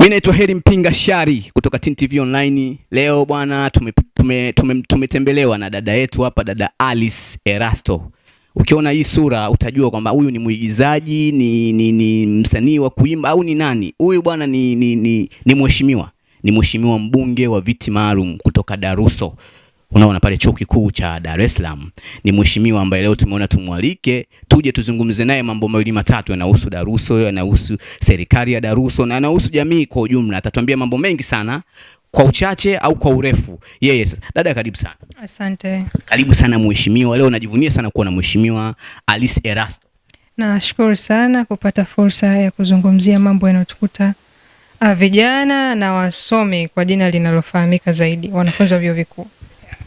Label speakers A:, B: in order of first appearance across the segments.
A: Mimi naitwa Heri Mpinga Shari kutoka Tin TV Online. Leo bwana tumetembelewa na dada yetu hapa, dada Alice Erasto. Ukiona hii sura utajua kwamba huyu ni muigizaji, ni msanii wa kuimba au ni nani. Huyu bwana ni mheshimiwa. Ni mheshimiwa mbunge wa viti maalum kutoka Daruso. Unaona pale chuo kikuu cha Dar es Salaam. Ni mheshimiwa ambaye leo tumeona tumwalike tuje tuzungumze naye mambo mawili matatu yanahusu Daruso, yanahusu serikali ya Daruso na yanahusu jamii kwa ujumla. Atatuambia mambo mengi sana kwa uchache au kwa urefu. Yes. Dada, karibu sana.
B: Asante.
A: Karibu sana mheshimiwa. Leo najivunia sana kuwa na mheshimiwa Alice Erasto.
B: Nashukuru sana kupata fursa ya kuzungumzia mambo yanayotukuta vijana na wasomi kwa jina linalofahamika zaidi, wanafunzi wa vyuo vikuu.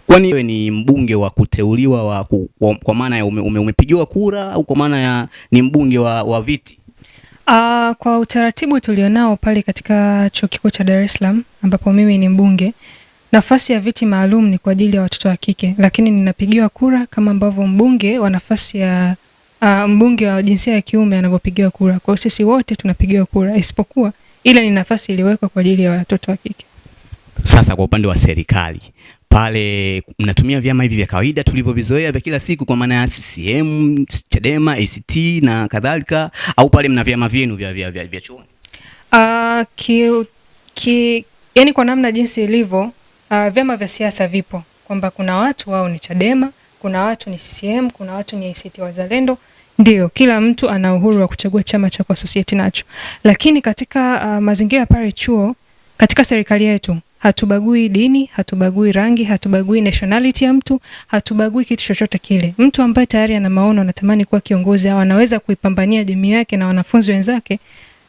A: Kwani wewe ni mbunge wa kuteuliwa kwa maana ya umepigiwa kura au kwa maana ya ni mbunge wa viti?
B: Kwa utaratibu tulionao pale katika chuo kikuu cha Dar es Salaam ambapo mimi ni mbunge, nafasi ya viti maalum ni kwa ajili ya watoto wa kike, lakini ninapigiwa kura kama ambavyo mbunge wa nafasi ya mbunge wa jinsia ya kiume anavyopigiwa kura. Kwa hiyo sisi wote tunapigiwa kura, isipokuwa ile ni nafasi iliwekwa kwa ajili ya watoto wa kike.
A: Sasa kwa upande wa serikali, pale mnatumia vyama hivi vya kawaida tulivyovizoea vya kila siku kwa maana ya CCM, Chadema, ACT na kadhalika, au pale mna vyama vyenu vya chuoni?
B: Yani kwa namna jinsi ilivyo, vyama vya siasa vipo, kwamba kuna watu wao ni Chadema, kuna watu ni CCM, kuna watu ni ACT Wazalendo. Ndio, kila mtu ana uhuru wa kuchagua chama cha kuassociate nacho. Lakini katika mazingira pale chuo, katika serikali yetu, hatubagui dini, hatubagui rangi, hatubagui nationality ya mtu, hatubagui kitu chochote kile. Mtu ambaye tayari ana maono, anatamani kuwa kiongozi au anaweza kuipambania jamii yake na wanafunzi wenzake,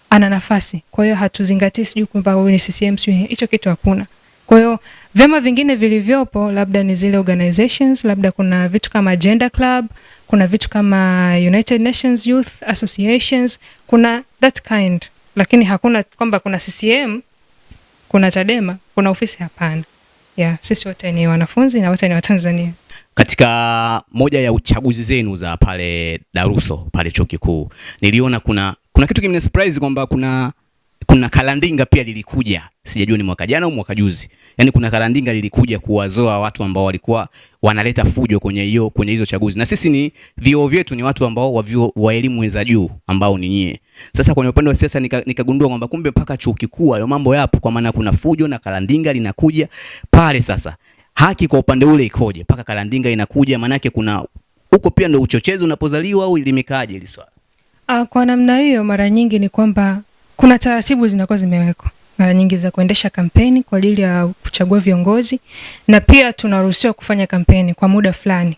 B: ana nafasi. Kwa hiyo hatuzingatii sijui kwamba wewe ni CCM, hicho kitu hakuna. Kwa hiyo vyama vingine vilivyopo labda ni zile organizations, labda kuna vitu kama Gender Club, kuna vitu kama United Nations Youth Associations, kuna that kind. Lakini hakuna kwamba kuna CCM, kuna Chadema, kuna ofisi, hapana. Sisi wote ni wanafunzi na wote ni Watanzania.
A: Katika moja ya uchaguzi zenu za pale Daruso, pale chuo kikuu, niliona kuna kitu kimeni surprise kwamba kuna kalandinga pia lilikuja. Sijajua ni mwaka jana au mwaka juzi. Yaani kuna kalandinga lilikuja kuwazoa watu ambao walikuwa wanaleta fujo kwenye hizo chaguzi. Na sisi ni vyuo vyetu ni watu ambao wa elimu za juu ambao ni nyie. Sasa kwenye upande wa siasa nikagundua kwamba kumbe mpaka chuo kikuu hayo mambo yapo, kwa maana kuna fujo na kalandinga linakuja pale. Sasa haki kwa upande ule ikoje mpaka kalandinga inakuja? Maana yake kuna huko pia ndio uchochezi unapozaliwa au limekaaje hili swala?
B: Kwa namna hiyo mara nyingi ni kwamba kuna taratibu zinakuwa zimewekwa mara nyingi za kuendesha kampeni kwa ajili ya kuchagua viongozi, na pia tunaruhusiwa kufanya kampeni kwa muda fulani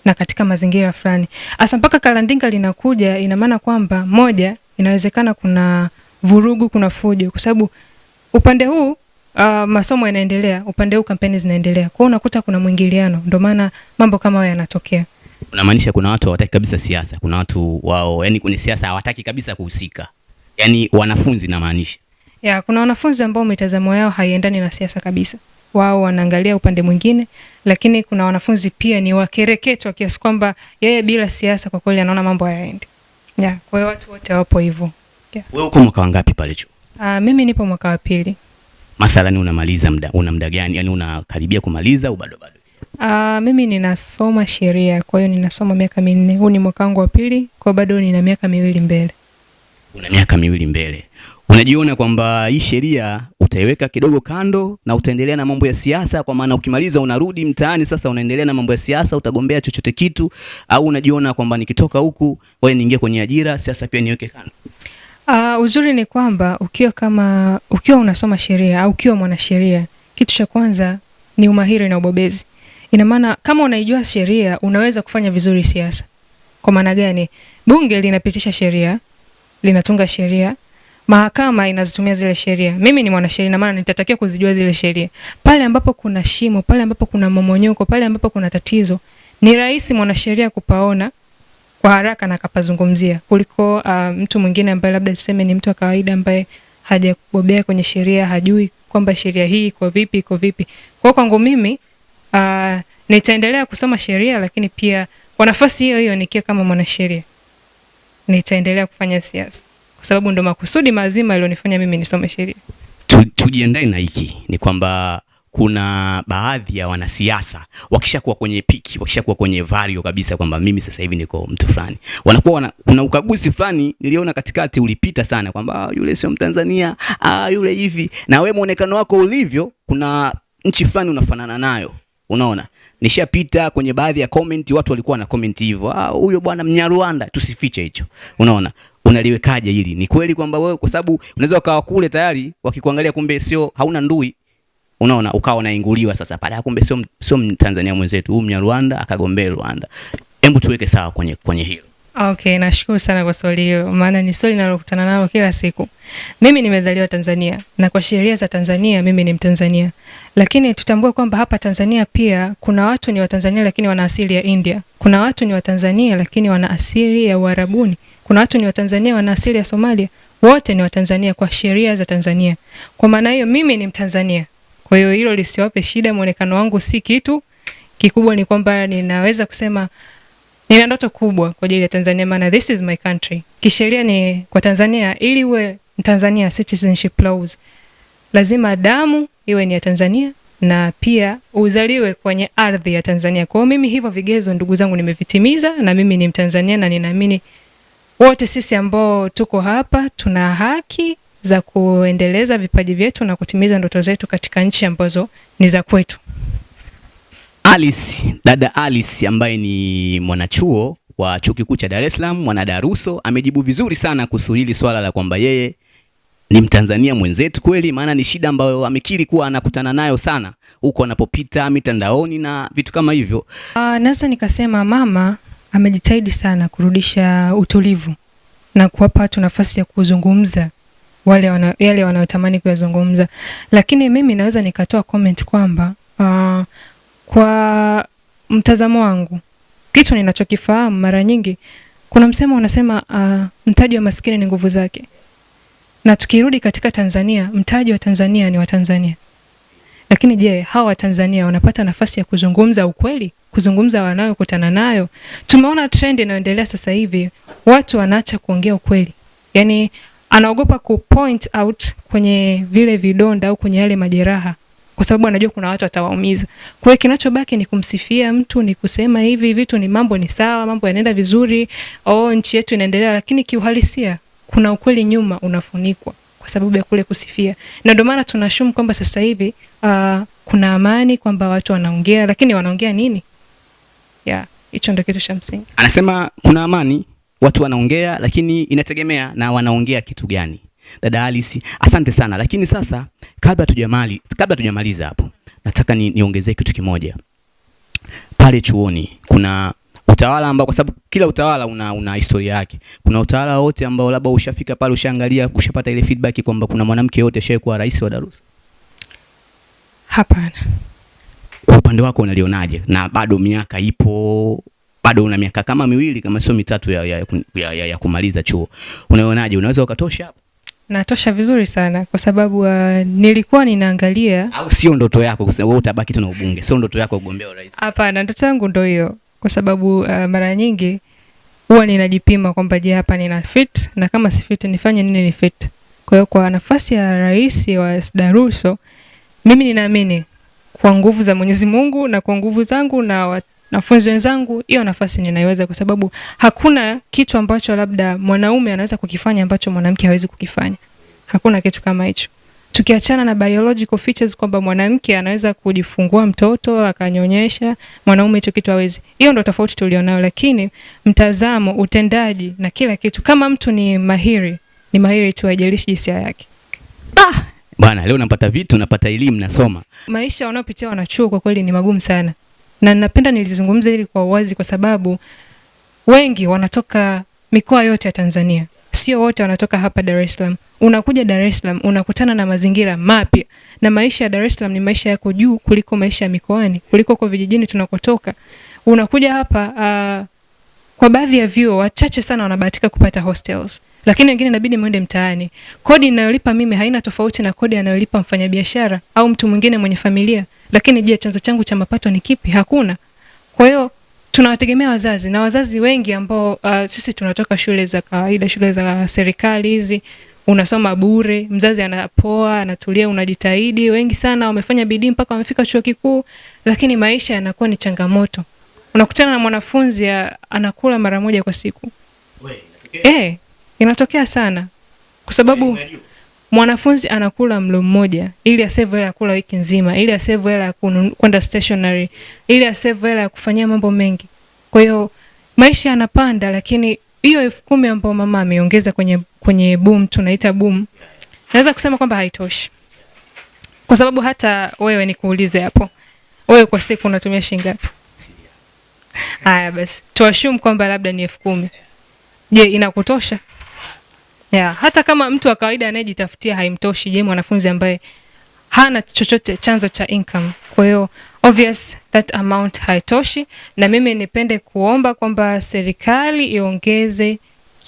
B: na katika mazingira fulani. Asa mpaka kalandinga linakuja, ina maana kwamba moja, inawezekana kuna vurugu, kuna fujo, kwa sababu upande huu masomo yanaendelea, upande huu kampeni zinaendelea. Kwa hiyo unakuta kuna mwingiliano, ndio maana mambo kama hayo yanatokea.
A: Unamaanisha kuna watu hawataki kabisa siasa, kuna watu wao yani kwenye siasa hawataki kabisa kuhusika. Yaani wanafunzi na maanisha.
B: Kuna wanafunzi ambao mitazamo yao haiendani na siasa kabisa. Wao wanaangalia upande mwingine, lakini kuna wanafunzi pia ni wakereketwa kiasi kwamba yeye bila siasa kwa kweli anaona mambo hayaendi. Kwa hiyo watu wote wapo hivyo.
A: Wewe uko mwaka wangapi pale chuo?
B: Mimi nipo mwaka wa pili.
A: Mathalani unamaliza muda gani? Yaani unakaribia kumaliza au bado?
B: Mimi ninasoma sheria, kwa hiyo ninasoma miaka 4. Huu ni mwaka wangu wa pili, kwa bado nina miaka 2 mbele.
A: Una miaka 2 mbele. Unajiona kwamba hii sheria utaiweka kidogo kando na utaendelea na mambo ya siasa, kwa maana ukimaliza unarudi mtaani sasa unaendelea na mambo ya siasa, utagombea chochote kitu, au unajiona kwamba nikitoka huku wewe niingie kwenye ajira, siasa pia niweke kando?
B: Uzuri ni kwamba ukiwa unasoma sheria au ukiwa mwanasheria, kitu cha kwanza ni umahiri na ubobezi. Ina maana kama unaijua sheria unaweza kufanya vizuri siasa. Kwa maana gani? Bunge linapitisha sheria, linatunga sheria, mahakama inazitumia zile sheria. Mimi ni mwanasheria na maana nitatakiwa kuzijua zile sheria. Pale ambapo kuna shimo, pale ambapo kuna momonyoko, pale ambapo kuna tatizo, ni rahisi mwanasheria kupaona kwa haraka na akapazungumzia kuliko mtu mwingine ambaye labda tuseme ni mtu wa kawaida ambaye hajakubobea kwenye sheria, hajui kwamba sheria hii iko vipi. Kwa kwangu mimi nitaendelea kusoma sheria, lakini pia kwa nafasi hiyo nikiwa kama mwanasheria nitaendelea kufanya siasa, kwa sababu ndo makusudi mazima yalionifanya mimi nisome sheria.
A: tujiandae na hiki ni kwamba kuna baadhi ya wanasiasa wakishakuwa kwenye piki, wakishakuwa kwenye vario kabisa kwamba mimi sasa hivi niko mtu fulani, wanakuwa kuna ukaguzi fulani niliona katikati ulipita sana kwamba yule sio Mtanzania, yule hivi, na wewe muonekano wako ulivyo kuna nchi fulani unafanana nayo. Unaona, nishapita kwenye baadhi ya comment, watu walikuwa na comment hivyo, huyo bwana Mnyarwanda, tusifiche hicho. Unaona, unaliwekaje hili? Ni kweli kwamba wewe, kwa sababu unaweza ukawa kule tayari wakikuangalia kumbe sio, hauna ndui, unaona, ukawa unainguliwa sasa pale, kumbe sio Mtanzania mwenzetu, huyu Mnyarwanda akagombea Rwanda. Hebu tuweke sawa kwenye hilo.
B: Okay, nashukuru sana kwa swali hilo, maana ni swali ninalokutana nalo kila siku. Mimi nimezaliwa Tanzania na kwa sheria za Tanzania mimi ni Mtanzania. Lakini tutambue kwamba hapa Tanzania pia kuna watu ni Watanzania lakini wana asili ya India. Kuna watu ni Watanzania lakini wana asili ya Uarabuni. Kuna watu ni Watanzania wana asili ya Somalia. Wote ni Watanzania kwa sheria za Tanzania. Kwa maana hiyo mimi ni Mtanzania. Kwa hiyo hilo lisiwape shida, muonekano wangu si kitu kikubwa, ni kwamba ninaweza kusema nina ndoto kubwa kwa ajili ya Tanzania, maana this is my country. Kisheria ni kwa Tanzania, ili uwe Tanzania citizenship laws, lazima damu iwe ni ya Tanzania na pia uzaliwe kwenye ardhi ya Tanzania. Kwa hiyo mimi hivyo vigezo ndugu zangu nimevitimiza, na mimi ni Mtanzania, na ninaamini wote sisi ambao tuko hapa tuna haki za kuendeleza vipaji vyetu na kutimiza ndoto zetu katika nchi ambazo ni za kwetu.
A: Dada Alice ambaye ni mwanachuo wa Chuo Kikuu cha Dar es Salaam, mwanadaruso, amejibu vizuri sana kuhusu hili swala la kwamba yeye ni Mtanzania mwenzetu kweli, maana ni shida ambayo amekiri kuwa anakutana nayo sana huko anapopita mitandaoni na vitu kama hivyo.
B: Naweza nikasema mama amejitahidi sana kurudisha utulivu na kuwapa watu nafasi ya kuzungumza yale wanayotamani kuyazungumza. Lakini mimi naweza nikatoa comment kwamba kwa mtazamo wangu, kitu ninachokifahamu mara nyingi kuna msemo unasema mtaji wa maskini ni nguvu zake. Na tukirudi katika Tanzania, mtaji wa Tanzania ni wa Tanzania. Lakini je, hawa wa Tanzania wanapata nafasi ya kuzungumza ukweli, kuzungumza wanayokutana nayo? Tumeona trend inayoendelea sasa hivi, watu wanaacha kuongea ukweli. Yaani anaogopa kupoint out kwenye vile vidonda au kwenye yale majeraha, kwa sababu anajua kuna watu watawaumiza. Kwa hiyo kinachobaki ni kumsifia mtu, ni kusema hivi vitu ni mambo ni sawa, mambo yanaenda vizuri, nchi yetu inaendelea, lakini kiuhalisia kuna ukweli nyuma unafunikwa kwa sababu ya kule kusifia. Na ndio maana tunashumu kwamba sasa hivi kuna amani, kwamba watu wanaongea, lakini wanaongea nini? Hicho ndio kitu cha msingi.
A: Anasema kuna amani, watu wanaongea, lakini inategemea na wanaongea kitu gani. Dada Alice, asante sana. Lakini sasa kabla tujamaliza hapo, nataka niongezee kitu kimoja. Pale chuoni kuna utawala ambao, kwa sababu kila utawala una historia yake. Kuna utawala wote ambao labda ushafika pale, ushaangalia, ushapata ile feedback kwamba kuna mwanamke yote ashaikuwa rais wa Darussa?
B: Hapana.
A: Kwa upande wako unalionaje? Na bado miaka ipo, bado una miaka kama miwili kama sio mitatu ya kumaliza chuo. Unaonaje, unaweza ukatosha hapo?
B: Natosha vizuri sana, kwa sababu nilikuwa ninaangalia.
A: Au sio ndoto yako kusema wewe utabaki tu na ubunge? Sio ndoto yako kugombea urais?
B: Hapana, ndoto yangu ndio hiyo, kwa sababu mara nyingi huwa ninajipima kwamba je, hapa nina fit, na kama si fit nifanye nini ni fit. Kwa hiyo kwa nafasi ya rais wa Darussa, mimi ninaamini kwa nguvu za Mwenyezi Mungu na kwa nguvu zangu na wanafunzi wenzangu, hiyo nafasi ninaiweza, kwa sababu hakuna kitu ambacho labda mwanaume anaweza kukifanya ambacho mwanamke hawezi kukifanya. Hakuna kitu kama hicho. Tukiachana na biological features kwamba mwanamke anaweza kujifungua mtoto akanyonyesha, mwanaume hicho kitu hawezi. Hiyo ndio tofauti tulionayo, lakini mtazamo, utendaji na kila kitu, kama mtu ni mahiri tu, haijalishi jinsia yake.
A: Bwana, leo napata vitu, napata elimu, nasoma.
B: Maisha wanayopitia wanachuo kwa kweli ni magumu sana. Na napenda nilizungumza hili kwa uwazi, kwa sababu wengi wanatoka mikoa yote ya Tanzania. Sio wote wanatoka hapa Dar es Salaam. Unakuja Dar es Salaam, unakutana na mazingira mapya. Na maisha ya Dar es Salaam ni maisha yako juu kuliko maisha ya mikoani, kuliko kwa vijijini tunakotoka. Unakuja hapa kwa baadhi ya vyuo wachache sana wanabahatika kupata hostels, lakini wengine inabidi muende mtaani. Kodi ninayolipa mimi haina tofauti na kodi anayolipa mfanyabiashara au mtu mwingine mwenye familia. Lakini je, chanzo changu cha mapato ni kipi? Hakuna. Kwa hiyo tunawategemea wazazi, na wazazi wengi ambao sisi tunatoka shule za kawaida, shule za serikali hizi, unasoma bure, mzazi anapoa, anatulia, unajitahidi. Wengi sana wamefanya bidii mpaka wamefika chuo kikuu, lakini maisha yanakuwa ni changamoto. Unakutana na mwanafunzi anakula mara moja kwa siku. Inatokea sana. Kwa sababu mwanafunzi anakula mlo mmoja ili asave hela ya kula wiki nzima, ili asave hela ya kwenda stationery, ili asave hela ya kufanyia mambo mengi. Kwa hiyo maisha yanapanda, lakini hiyo 10,000 ambayo mama ameongeza kwenye boom, tunaita boom, naweza kusema kwamba haitoshi. Kwa sababu hata wewe nikuulize hapo, wewe kwa siku unatumia shilingi ngapi? Haya basi, tuassume kwamba labda ni 10,000. Je, inakutosha? Hata kama mtu wa kawaida anayejitafutia haimtoshi, je, mwanafunzi ambaye hana chochote chanzo cha income? Kwa hiyo obvious that amount haitoshi, na mimi nipende kuomba kwamba serikali iongeze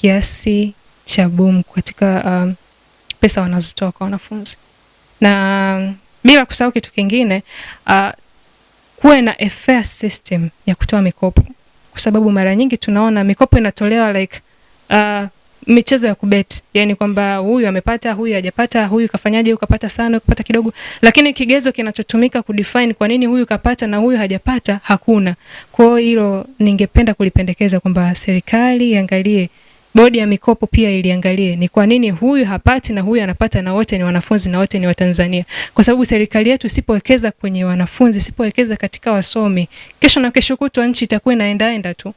B: kiasi cha boom katika pesa wanazotoa kwa wanafunzi. Na bila kusahau kitu kingine, kuwe na a fair system ya kutoa mikopo, kwa sababu mara nyingi tunaona mikopo inatolewa like michezo ya kubet, yani kwamba huyu amepata, huyu hajapata, huyu kafanyaje, huyu kapata sana, huyu kapata kidogo, lakini kigezo kinachotumika kudefine kwa nini huyu kapata na huyu hajapata hakuna. Kwa hiyo ningependa kulipendekeza kwamba serikali iangalie, bodi ya mikopo pia iliangalie ni kwa nini huyu hapati na huyu anapata, na wote ni wanafunzi na wote ni Watanzania. Kwa sababu serikali yetu isipowekeza kwenye wanafunzi, isipowekeza katika wasomi, kesho na kesho kutwa nchi itakuwa inaenda tu.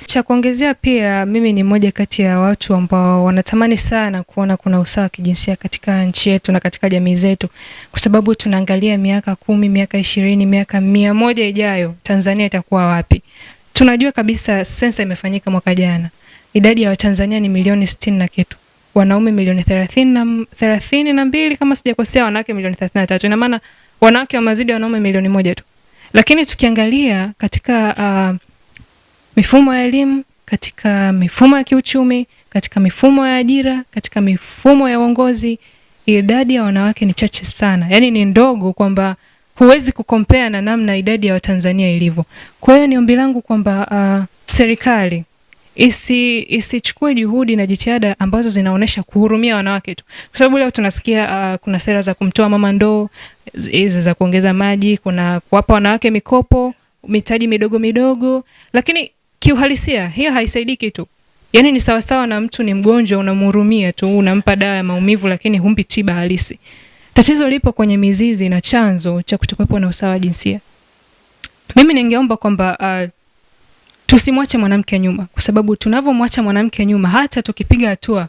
B: Cha kuongezea pia, mimi ni mmoja kati ya watu ambao wanatamani sana kuona kuna usawa kijinsia katika nchi yetu na katika jamii zetu, kwa sababu tunaangalia miaka 10, miaka 20, miaka 100 ijayo Tanzania itakuwa wapi? Tunajua kabisa sensa imefanyika mwaka jana. Idadi ya Watanzania ni milioni 60 na kitu. Wanaume milioni 32 kama sijakosea, wanawake milioni 33. Ina maana wanawake wamezidi wanaume milioni 1 tu. Lakini tukiangalia katika mifumo ya elimu, katika mifumo ya kiuchumi, katika mifumo ya ajira, katika mifumo ya uongozi, idadi ya wanawake ni chache sana. Yaani ni ndogo, kwamba huwezi kukompea na namna idadi ya Watanzania ilivyo. Kwa hiyo ni ombi langu kwamba serikali isichukue juhudi na jitihada ambazo zinaonesha kuhurumia wanawake tu. Kwa sababu leo tunasikia kuna sera za kumtoa mama ndoo, hizi za kuongeza maji, kuna kuwapa wanawake mikopo, mitaji midogo midogo, lakini kiuhalisia hiyo haisaidii kitu. Yaani ni sawasawa na mtu ni mgonjwa, unamhurumia tu, unampa dawa ya maumivu, lakini humpi tiba halisi. Tatizo lipo kwenye mizizi na chanzo cha kutokuwepo na usawa jinsia. Mimi ningeomba kwamba tusimwache mwanamke nyuma, kwa sababu tunavomwacha mwanamke nyuma, hata tukipiga hatua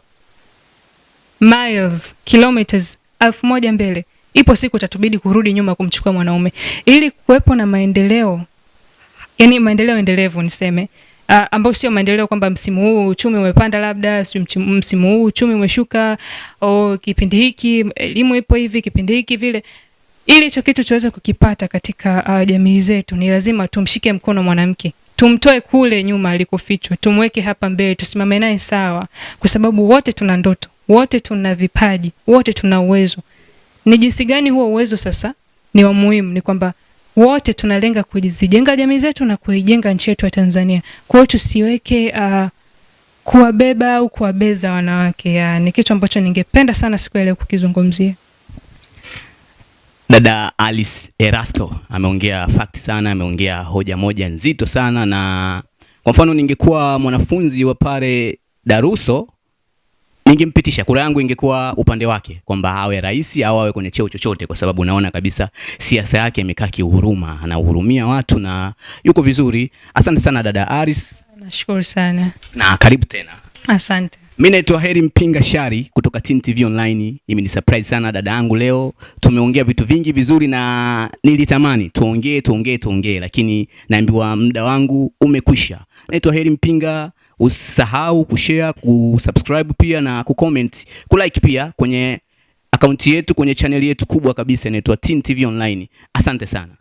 B: miles, kilometers 1000 mbele, ipo siku tatubidi kurudi nyuma kumchukua mwanaume, ili kuwepo na maendeleo, yani maendeleo endelevu niseme, ambao sio maendeleo kwamba msimu huu uchumi umepanda, labda msimu huu uchumi umeshuka, au kipindi hiki elimu ipo hivi, kipindi hiki vile. Ili hicho kitu tuweze kukipata katika jamii zetu, ni lazima tumshike mkono mwanamke, tumtoe kule nyuma alikofichwa, tumweke hapa mbele, tusimame naye sawa, kwa sababu wote tuna ndoto, wote tuna vipaji, wote tuna uwezo. Ni jinsi gani huo uwezo sasa ni wa muhimu, ni kwamba wote tunalenga kujijenga jamii zetu na kuijenga nchi yetu ya Tanzania. Kwa hiyo tusiweke kuwabeba au kuwabeza wanawake. Ni kitu ambacho ningependa sana siku ile kukizungumzia.
A: Dada Alice Erasto ameongea fact sana, ameongea hoja moja nzito sana, na kwa mfano ningekuwa mwanafunzi wa pale Daruso, ningempitisha, kura yangu ingekuwa upande wake kwamba awe rais au awe kwenye cheo chochote, kwa sababu naona kabisa siasa yake imekaa kihuruma, anahurumia watu na yuko vizuri. Asante sana dada Alice.
B: Nashukuru sana.
A: Na karibu tena.
B: Asante.
A: Mimi naitwa Heri Mpinga Shari kutoka Tin TV Online. Imeni surprise sana dada yangu leo. Tumeongea vitu vingi vizuri na nilitamani tuongee, lakini naambiwa muda wangu umekwisha. Naitwa Heri Mpinga. Usisahau kushare, kusubscribe pia na kucomment, kulike pia kwenye akaunti yetu, kwenye channel yetu kubwa kabisa inaitwa Tin TV Online. Asante sana.